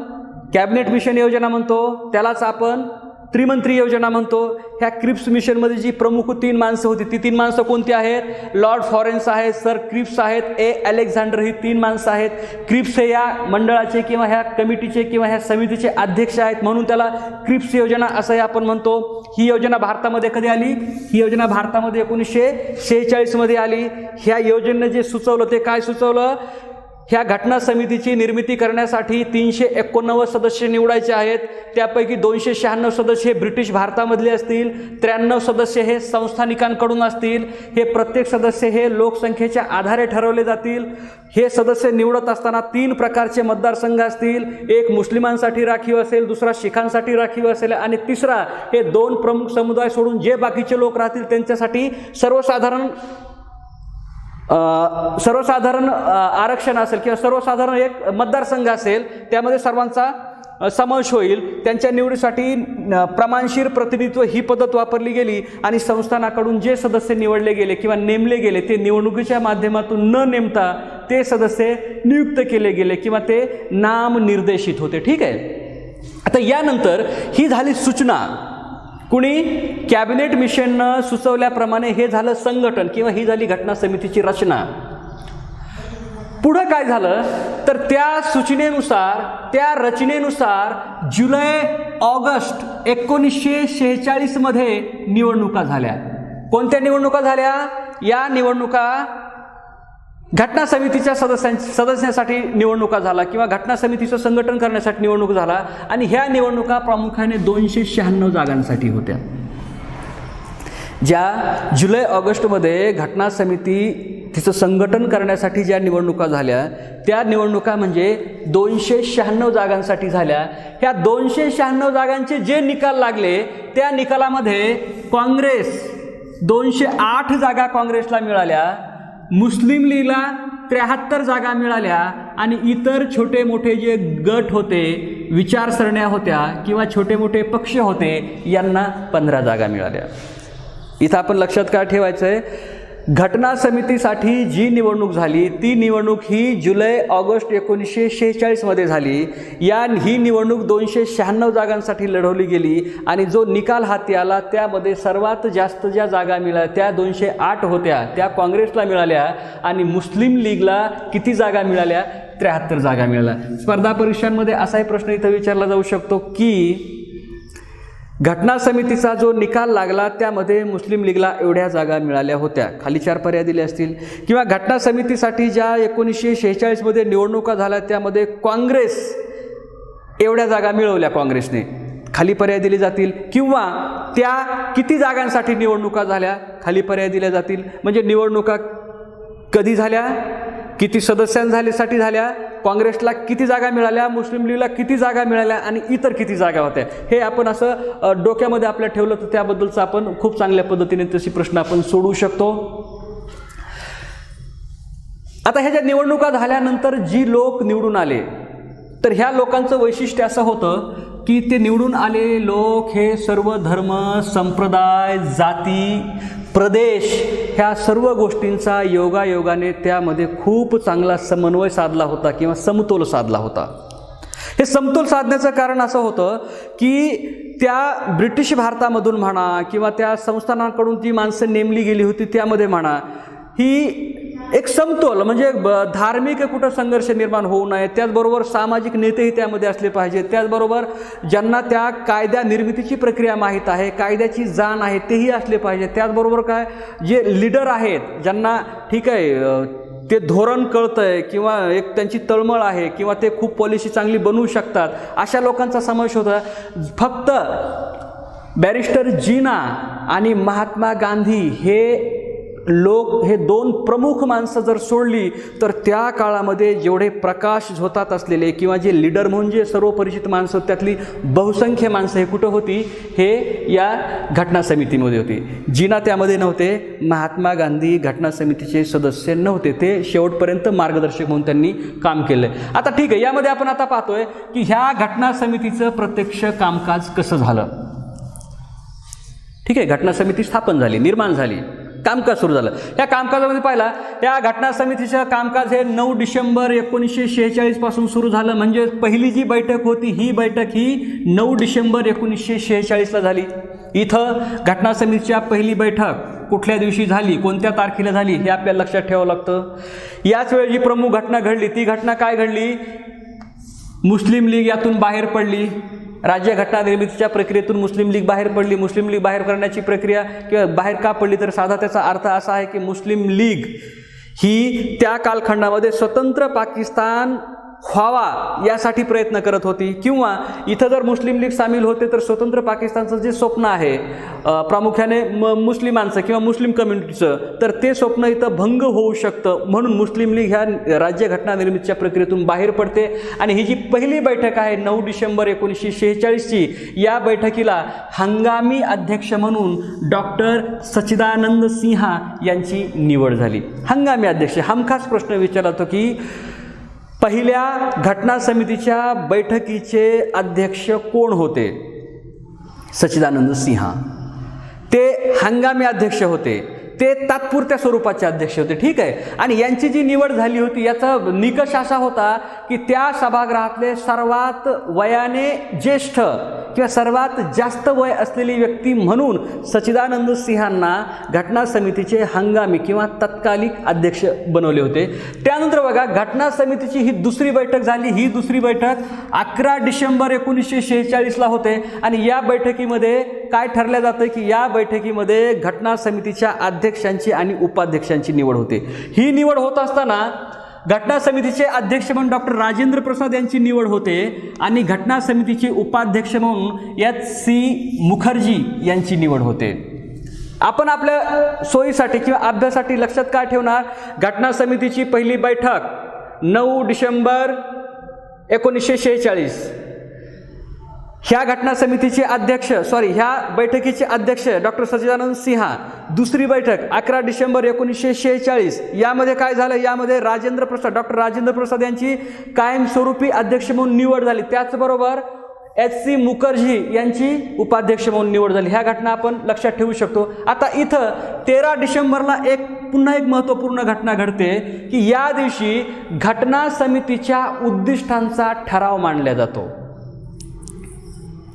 कॅबिनेट मिशन योजना म्हणतो, त्यालाच आपण त्रिमंत्री योजना म्हणतो. ह्या क्रिप्स मिशनमध्ये जी प्रमुख 3 माणसं होती, ती 3 माणसं कोणती आहेत? लॉर्ड फॉरेन्स आहेत, सर क्रिप्स आहेत, अलेक्झांडर, ही 3 माणसं आहेत. क्रिप्स हे या मंडळाचे किंवा ह्या कमिटीचे किंवा ह्या समितीचे अध्यक्ष आहेत, म्हणून त्याला क्रिप्स योजना असंही आपण म्हणतो. ही योजना भारतामध्ये कधी आली? ही योजना भारतामध्ये 1946 मध्ये आली. ह्या योजनेने जे सुचवलं ते काय सुचवलं? ह्या घटना समितीची निर्मिती करण्यासाठी 389 सदस्य निवडायचे आहेत. त्यापैकी 296 सदस्य हे ब्रिटिश भारतामधले असतील, 93 सदस्य हे संस्थानिकांकडून असतील. हे प्रत्येक सदस्य हे लोकसंख्येच्या आधारे ठरवले जातील. हे सदस्य निवडत असताना 3 प्रकारचे मतदारसंघ असतील. एक मुस्लिमांसाठी राखीव असेल, दुसरा शिखांसाठी राखीव असेल आणि तिसरा हे 2 प्रमुख समुदाय सोडून जे बाकीचे लोक राहतील त्यांच्यासाठी सर्वसाधारण आरक्षण असेल किंवा सर्वसाधारण एक मतदारसंघ असेल, त्यामध्ये सर्वांचा समावेश होईल. त्यांच्या निवडीसाठी प्रमाणशीर प्रतिनिधित्व ही पद्धत वापरली गेली आणि संस्थानाकडून जे सदस्य निवडले गेले किंवा नेमले गेले ते निवडणुकीच्या माध्यमातून न नेमता ते सदस्य नियुक्त केले गेले किंवा ते नामनिर्देशित होते. ठीक आहे. आता यानंतर ही झाली सूचना. कुणी? कॅबिनेट मिशननं सुचवल्याप्रमाणे हे झालं संघटन किंवा ही झाली घटना समितीची रचना. पुढं काय झालं तर त्या सूचनेनुसार, त्या रचनेनुसार जुलै-ऑगस्ट 1946 मध्ये निवडणुका झाल्या. कोणत्या निवडणुका झाल्या? या निवडणुका घटना समितीच्या सदस्यांसाठी निवडणुका झाला किंवा घटना समितीचं संघटन करण्यासाठी निवडणूक झाला आणि ह्या निवडणुका प्रामुख्याने 296 जागांसाठी होत्या. ज्या जुलै-ऑगस्टमध्ये घटना समिती तिचं संघटन करण्यासाठी ज्या निवडणुका झाल्या त्या निवडणुका म्हणजे 296 जागांसाठी झाल्या. ह्या 296 जागांचे जे निकाल लागले त्या निकालामध्ये काँग्रेस 208 जागा काँग्रेसला मिळाल्या, मुस्लिम लीगला 73 जागा मिळाल्या आणि इतर छोटे मोठे जे गट होते, विचारसरण्या होत्या किंवा छोटे मोठे पक्ष होते यांना 15 जागा मिळाल्या. इथं आपण लक्षात काय ठेवायचं आहे? घटना समितीसाठी जी निवडणूक झाली ती निवडणूक ही जुलै-ऑगस्ट 1946 मध्ये झाली. ही निवडणूक 296 जागांसाठी लढवली गेली आणि जो निकाल हाती आला त्यामध्ये सर्वात जास्त ज्या जागा मिळाल्या त्या 208 होत्या, त्या काँग्रेसला मिळाल्या आणि मुस्लिम लीगला किती जागा मिळाल्या? 73 जागा मिळाल्या. स्पर्धा परीक्षांमध्ये असाही प्रश्न इथं विचारला जाऊ शकतो की घटना समितीचा जो निकाल लागला त्यामध्ये मुस्लिम लीगला एवढ्या जागा मिळाल्या होत्या. खाली 4 पर्याय दिले असतील. किंवा घटना समितीसाठी ज्या 1946 मध्ये निवडणुका झाल्या त्यामध्ये काँग्रेस एवढ्या जागा मिळवल्या काँग्रेसने, खाली पर्याय दिले जातील. किंवा त्या किती जागांसाठी निवडणुका झाल्या, खाली पर्याय दिले जातील. म्हणजे निवडणुका कधी झाल्या, किती सदस्यांसाठी झाल्या, काँग्रेसला किती जागा मिळाल्या, मुस्लिम लीगला किती जागा मिळाल्या आणि इतर किती जागा होत्या, हे आपण असं डोक्यामध्ये आपल्या ठेवलं तर त्याबद्दलचं आपण खूप चांगल्या पद्धतीने तशी प्रश्न आपण सोडवू शकतो. आता ह्या ज्या निवडणुका झाल्यानंतर जी लोक निवडून आले तर ह्या लोकांचं वैशिष्ट्य असं होतं की ते निवडून आलेले लोक हे सर्व धर्म, संप्रदाय, जाती, प्रदेश ह्या सर्व गोष्टींचा योगायोगाने त्यामध्ये खूप चांगला समन्वय साधला होता किंवा समतोल साधला होता. हे समतोल साधण्याचं कारण असं होतं की त्या ब्रिटिश भारतामधून म्हणा किंवा त्या संस्थानांकडून जी माणसं नेमली गेली होती त्यामध्ये म्हणा, ही एक समतोल म्हणजे धार्मिक कुठं संघर्ष निर्माण होऊ नये, त्याचबरोबर सामाजिक नेतेही त्यामध्ये असले पाहिजेत, त्याचबरोबर ज्यांना त्या कायद्या निर्मितीची प्रक्रिया माहीत आहे, कायद्याची जाण आहे तेही असले पाहिजे. त्याचबरोबर काय जे लीडर आहेत ज्यांना ठीक आहे ते धोरण कळतंय किंवा एक त्यांची तळमळ आहे किंवा ते खूप पॉलिसी चांगली बनवू शकतात, अशा लोकांचा समावेश होता. फक्त बॅरिस्टर जिना आणि महात्मा गांधी हे लोक हे दोन प्रमुख माणसं जर सोडली तर त्या काळामध्ये जेवढे प्रकाश झोतात असलेले किंवा जे लीडर म्हणून जे सर्व परिचित माणसं त्यातली बहुसंख्य माणसं हे कुठं होती, हे या घटना समितीमध्ये होती. जिना त्यामध्ये नव्हते. महात्मा गांधी घटना समितीचे सदस्य नव्हते. ते शेवटपर्यंत मार्गदर्शक म्हणून त्यांनी काम केलं. आता ठीक आहे, यामध्ये आपण आता पाहतोय की ह्या घटना समितीचं प्रत्यक्ष कामकाज कसं झालं. ठीक आहे, घटना समिती स्थापन झाली, निर्माण झाली, कामकाज सुरू झालं. या कामकाजामध्ये पाहिला, या घटना समितीचं कामकाज हे 9 डिसेंबर 1946 पासून सुरू झालं. म्हणजे पहिली जी बैठक होती ही बैठक ही 9 डिसेंबर 1946ला झाली. इथं घटना समितीच्या पहिली बैठक कुठल्या दिवशी झाली, कोणत्या तारखेला झाली हे आपल्याला लक्षात ठेवावं लागतं. याच वेळी जी प्रमुख घटना घडली ती घटना काय घडली, मुस्लिम लीग यातून बाहेर पडली. राज्य घटना निर्मितीच्या प्रक्रियेतून मुस्लिम लीग बाहेर पडली. मुस्लिम लीग बाहेर करण्याची प्रक्रिया किंवा बाहेर का पडली तर साधा त्याचा अर्थ असा आहे की मुस्लिम लीग ही त्या कालखंडामध्ये स्वतंत्र पाकिस्तान व्हावा यासाठी प्रयत्न करत होती, किंवा इथं जर मुस्लिम लीग सामील होते तर स्वतंत्र पाकिस्तानचं जे स्वप्न आहे प्रामुख्याने मुस्लिमांचं किंवा मुस्लिम कम्युनिटीचं, तर ते स्वप्न इथं भंग होऊ शकतं. म्हणून मुस्लिम लीग ह्या राज्य घटना निर्मितीच्या प्रक्रियेतून बाहेर पडते. आणि ही जी पहिली बैठक आहे 9 डिसेंबर 1946ची, या बैठकीला हंगामी अध्यक्ष म्हणून डॉक्टर सच्चिदानंद सिन्हा यांची निवड झाली. हंगामी अध्यक्ष, हमखास प्रश्न विचारला होता की पहिल्या घटना समितीच्या बैठकीचे अध्यक्ष कोण होते. सच्चिदानंद सिन्हा. ते हंगामी अध्यक्ष होते, ते तात्पुरत्या स्वरूपाचे अध्यक्ष होते. ठीक आहे, आणि यांची जी निवड झाली होती याचा निकष असा होता की त्या सभागृहातले सर्वात वयाने ज्येष्ठ किंवा सर्वात जास्त वय असलेली व्यक्ती म्हणून सच्चिदानंद सिन्हांना घटना समितीचे हंगामी किंवा तत्कालिक अध्यक्ष बनवले होते. त्यानंतर बघा, घटना समितीची ही दुसरी बैठक झाली. ही दुसरी बैठक 11 डिसेंबर 1946ला होते. आणि या बैठकीमध्ये काय ठरलं जातं की या बैठकीमध्ये घटना समितीच्या अध्यक्षांची आणि उपाध्यक्षांची निवड होते. ही निवड होत असताना घटना समितीचे अध्यक्ष म्हणून डॉक्टर राजेंद्र प्रसाद यांची निवड होते आणि घटना समितीचे उपाध्यक्ष म्हणून HC मुखर्जी यांची निवड होते. आपण आपल्या सोयीसाठी किंवा अभ्यासासाठी लक्षात काय ठेवणार, घटना समितीची पहिली बैठक 9 डिसेंबर 1946. ह्या घटना समितीचे अध्यक्ष ह्या बैठकीचे अध्यक्ष डॉक्टर सच्चिदानंद सिन्हा. दुसरी बैठक 11 डिसेंबर 1946. यामध्ये काय झालं, यामध्ये डॉक्टर राजेंद्र प्रसाद यांची कायमस्वरूपी अध्यक्ष म्हणून निवड झाली. त्याचबरोबर HC मुखर्जी यांची उपाध्यक्ष म्हणून निवड झाली. ह्या घटना आपण लक्षात ठेवू शकतो. आता इथं 13 डिसेंबरला पुन्हा एक महत्त्वपूर्ण घटना घडते की या दिवशी घटना समितीच्या उद्दिष्टांचा ठराव मांडला जातो.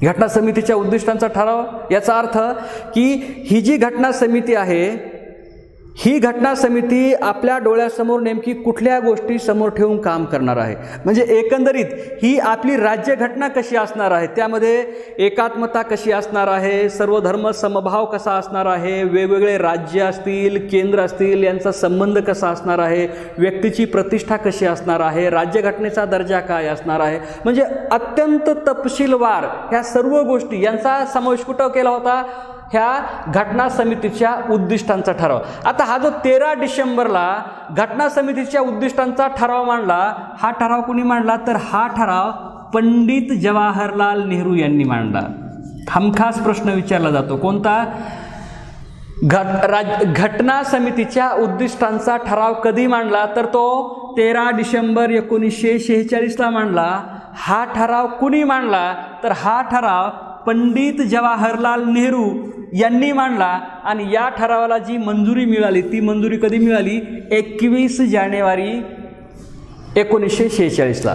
घटना समितीच्या उद्दिष्टांचा ठराव, याचा अर्थ की ही जी घटना समिती आहे, ही घटना समिती आपल्या डोळ्यासमोर नेमकी कुठल्या गोष्टी समोर ठेवून काम करणार आहे. म्हणजे एकंदरीत ही आपली राज्यघटना कशी असणार आहे, त्यामध्ये एकात्मता कशी असणार आहे, सर्व धर्म समभाव कसा असणार आहे, वेगवेगळे राज्य असतील, केंद्र असतील, यांचा संबंध कसा असणार आहे, व्यक्तीची प्रतिष्ठा कशी असणार आहे, राज्यघटनेचा दर्जा काय असणार आहे. म्हणजे अत्यंत तपशीलवार ह्या सर्व गोष्टी यांचा समावेश कुठं केला होता, ह्या घटना समितीच्या उद्दिष्टांचा ठराव. आता हा जो 13 डिसेंबरला घटना समितीच्या उद्दिष्टांचा ठराव मांडला, हा ठराव कोणी मांडला तर हा ठराव पंडित जवाहरलाल नेहरू यांनी मांडला. हमखास प्रश्न विचारला जातो, कोणता, घटना समितीच्या उद्दिष्टांचा ठराव कधी मांडला तर तो 13 डिसेंबर 1946ला मांडला. हा ठराव कुणी मांडला तर हा ठराव पंडित जवाहरलाल नेहरू यांनी मांडला. आणि या ठरावाला जी मंजुरी मिळाली ती मंजुरी कधी मिळाली, 21 जानेवारी 1946ला.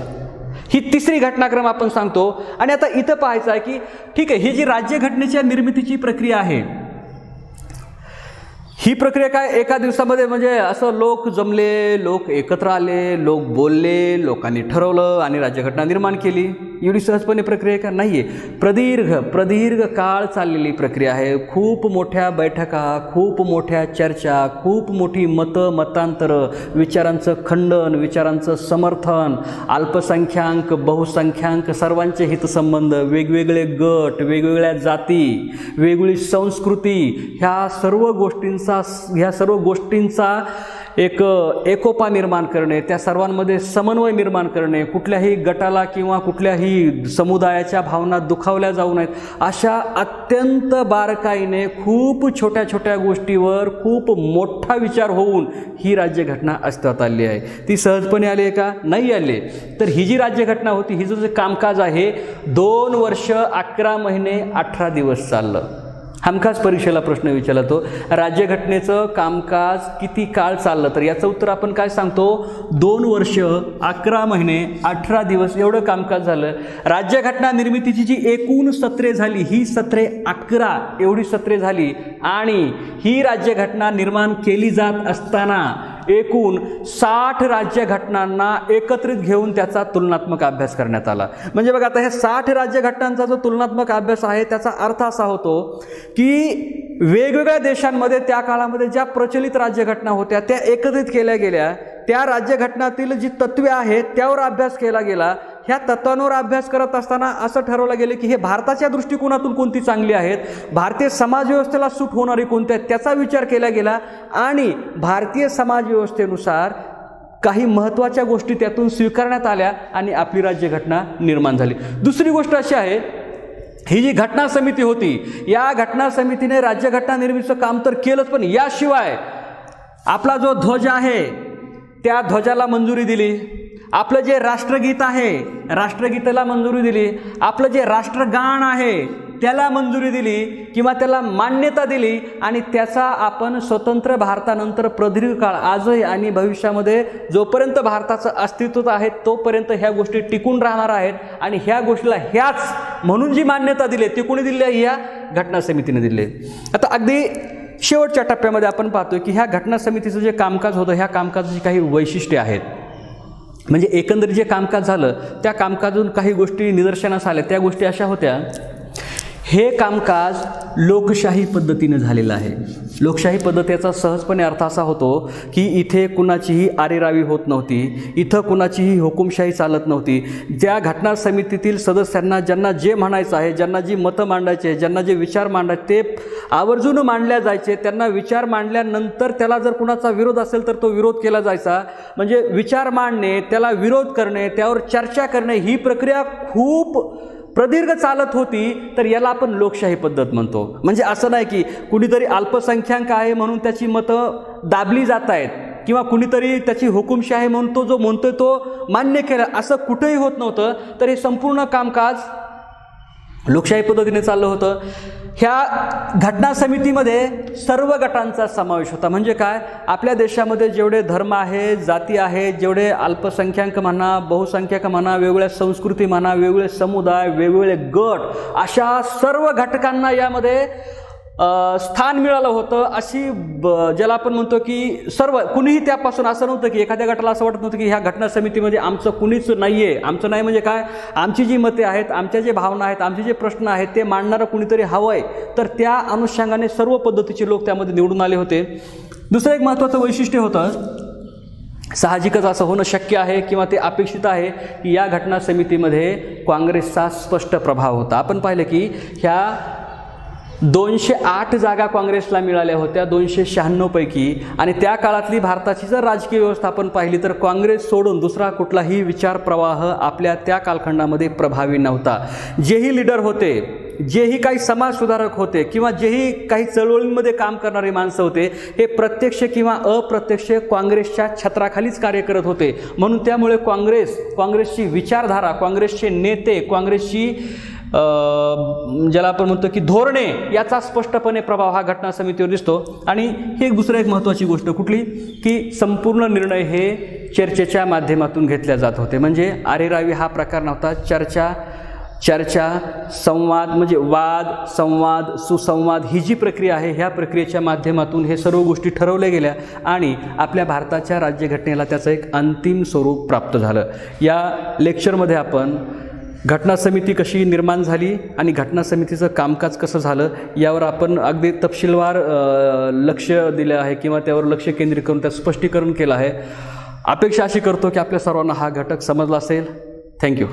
ही तिसरी घटनाक्रम आपण सांगतो. आणि आता इथं पाहायचं आहे की ठीक आहे, ही जी राज्यघटनेच्या निर्मितीची प्रक्रिया आहे, ही प्रक्रिया काय एका दिवसामध्ये म्हणजे असं लोक जमले, लोक एकत्र आले, लोक बोलले, लोकांनी ठरवलं आणि राज्यघटना निर्माण केली. एवढी सहजपणे प्रक्रिया का नाही आहे. प्रदीर्घ काळ चाललेली प्रक्रिया आहे. खूप मोठ्या बैठका, खूप मोठ्या चर्चा, खूप मोठी मतांतरं, विचारांचं खंडन, विचारांचं समर्थन, अल्पसंख्याक बहुसंख्याक सर्वांचे हितसंबंध, वेगवेगळे गट, वेगवेगळ्या जाती, वेगवेगळी संस्कृती, ह्या सर्व गोष्टींचा एक एकोपा निर्माण करणे, त्या सर्वांमध्ये समन्वय निर्माण करणे, कुठल्याही गटाला किंवा कुठल्याही समुदायाच्या भावना दुखावल्या जाऊ नयेत, अशा अत्यंत बारकाईने खूप छोट्या छोट्या गोष्टीवर खूप मोठा विचार होऊन ही राज्यघटना अस्तित्वात आली आहे. ती सहजपणे आली आहे का? नाही आली. तर ही जी राज्यघटना होती, हिचं जे कामकाज आहे 2 वर्ष 11 महिने 18 दिवस चाललं. हमखास परीक्षेला प्रश्न विचारला तो, राज्यघटनेचं कामकाज किती काळ चाललं? तर याचं उत्तर आपण काय सांगतो? 2 वर्ष 11 महिने 18 दिवस एवढं कामकाज झालं. राज्यघटना निर्मितीची जी एकूण सत्रे झाली, ही सत्रे 11 एवढी सत्रे झाली. आणि ही राज्यघटना निर्माण केली जात असताना एकूण 60 राज्यघटनांना एकत्रित घेऊन त्याचा तुलनात्मक अभ्यास करण्यात आला. म्हणजे बघा, आता ह्या 60 राज्यघटनांचा जो तुलनात्मक अभ्यास आहे, त्याचा अर्थ असा होतो की वेगवेगळ्या देशांमध्ये त्या काळामध्ये ज्या प्रचलित राज्यघटना होत्या त्या एकत्रित केल्या गेल्या. त्या राज्यघटनातील जी तत्त्वे आहेत त्यावर अभ्यास केला गेला. ह्या तत्वांवर अभ्यास करत असताना असं ठरवलं गेलं की हे भारताच्या दृष्टिकोनातून कोणती चांगली आहेत, भारतीय समाजव्यवस्थेला सूट होणारी कोणत्या आहेत, त्याचा विचार केला गेला. आणि भारतीय समाजव्यवस्थेनुसार काही महत्त्वाच्या गोष्टी त्यातून स्वीकारण्यात आल्या आणि आपली राज्यघटना निर्माण झाली. दुसरी गोष्ट अशी आहे, ही जी घटना समिती होती, या घटना समितीने राज्यघटना निर्मितीचं काम तर केलंच, पण याशिवाय आपला जो ध्वज आहे त्या ध्वजाला मंजुरी दिली. आपलं जे राष्ट्रगीत आहे, राष्ट्रगीताला मंजुरी दिली. आपलं जे राष्ट्रगान आहे त्याला मंजुरी दिली किंवा त्याला मान्यता दिली. आणि त्याचा आपण स्वतंत्र भारतानंतर प्रदीर्घ काळ, आजही आणि भविष्यामध्ये जोपर्यंत भारताचं अस्तित्व आहे तोपर्यंत ह्या गोष्टी टिकून राहणार आहेत. आणि ह्या गोष्टीला ह्याच म्हणून जी मान्यता दिली ती कोणी दिली आहे? या घटना समितीने दिली. आता अगदी शेवटच्या टप्प्यामध्ये आपण पाहतोय की ह्या घटना समितीचं जे कामकाज होतं, ह्या कामकाजाची काही वैशिष्ट्ये आहेत. म्हणजे एकंदरीत जे कामकाज झालं त्या कामकाजातून काही गोष्टी निदर्शनास आल्या. त्या गोष्टी अशा होत्या, हे कामकाज लोकशाही पद्धतीने झालेलं आहे. लोकशाही पद्धतीचा सहजपणे अर्थ असा होतो की इथे कुणाचीही आरेरावी होत नव्हती, इथं कुणाचीही हुकुमशाही चालत नव्हती. ज्या घटना समितीतील सदस्यांना ज्यांना जे म्हणायचं आहे, ज्यांना जी मतं मांडायची आहे, ज्यांना जे विचार मांडायचे ते आवर्जून मांडल्या जायचे. त्यांना विचार मांडल्यानंतर त्याला जर कुणाचा विरोध असेल तर तो विरोध केला जायचा. म्हणजे विचार मांडणे, त्याला विरोध करणे, त्यावर चर्चा करणे, ही प्रक्रिया खूप प्रदीर्घ चालत होती. तर याला आपण लोकशाही पद्धत म्हणतो. म्हणजे असं नाही की कुणीतरी अल्पसंख्याक आहे म्हणून त्याची मतं दाबली जात आहेत किंवा कुणीतरी त्याची हुकुमशाही म्हणून तो जो म्हणतोय तो मान्य केला, असं कुठेही होत नव्हतं. तर हे संपूर्ण कामकाज लोकशाही पद्धतीने चाललं होतं. ह्या घटना समितीमध्ये सर्व गटांचा समावेश होता. म्हणजे काय, आपल्या देशामध्ये जेवढे धर्म आहे, जाती आहेत, जेवढे अल्पसंख्याक म्हणा, बहुसंख्याक म्हणा, वेगवेगळ्या संस्कृती म्हणा, वेगवेगळे समुदाय, वेगवेगळे गट, अशा सर्व घटकांना यामध्ये स्थान मिळालं होतं. अशी ज्याला आपण म्हणतो की सर्व, कुणीही त्यापासून असं नव्हतं की एखाद्या गटाला असं वाटत नव्हतं की ह्या घटना समितीमध्ये आमचं कुणीच नाही आहे. आमचं नाही म्हणजे काय, आमची जी मते आहेत, आमच्या जे भावना आहेत, आमचे जे प्रश्न आहेत ते मांडणारं कुणीतरी हवं आहे. तर त्या अनुषंगाने सर्व पद्धतीचे लोक त्यामध्ये निवडून आले होते. दुसरं एक महत्त्वाचं वैशिष्ट्य होतं, साहजिकच असं होणं शक्य आहे किंवा ते अपेक्षित आहे की या घटना समितीमध्ये काँग्रेसचा स्पष्ट प्रभाव होता. आपण पाहिलं की ह्या 208 जागा काँग्रेसला मिळाल्या होत्या 296 पैकी. आणि त्या काळातली भारताची जर राजकीय व्यवस्था आपण पाहिली तर काँग्रेस सोडून दुसरा कुठलाही विचार प्रवाह आपल्या त्या कालखंडामध्ये प्रभावी नव्हता. जेही लीडर होते, जेही काही समाजसुधारक होते किंवा जेही काही चळवळींमध्ये काम करणारे माणसं होते, हे प्रत्यक्ष किंवा अप्रत्यक्ष काँग्रेसच्या छत्राखालीच कार्य करत होते. म्हणून त्यामुळे काँग्रेसची विचारधारा, काँग्रेसचे नेते, काँग्रेसची ज्याला आपण म्हणतो की धोरणे, याचा स्पष्टपणे प्रभाव हा घटना समितीवर दिसतो. आणि ही एक महत्त्वाची गोष्ट कुठली, की संपूर्ण निर्णय हे चर्चेच्या माध्यमातून घेतल्या जात होते. म्हणजे आरेरावी हा प्रकार नव्हता. चर्चा, संवाद, म्हणजे वाद, संवाद, सुसंवाद, ही जी प्रक्रिया आहे ह्या प्रक्रियेच्या माध्यमातून हे सर्व गोष्टी ठरवल्या गेल्या आणि आपल्या भारताच्या राज्यघटनेला त्याचं एक अंतिम स्वरूप प्राप्त झालं. या लेक्चरमध्ये आपण घटना समिती कशी निर्माण झाली आणि घटना समितीचं कामकाज कसं झालं यावर आपण अगदी तपशीलवार लक्ष दिलं आहे किंवा त्यावर लक्ष केंद्रित करून त्यात स्पष्टीकरण केलं आहे. अपेक्षा अशी करतो की आपल्या सर्वांना हा घटक समजला असेल. थँक्यू.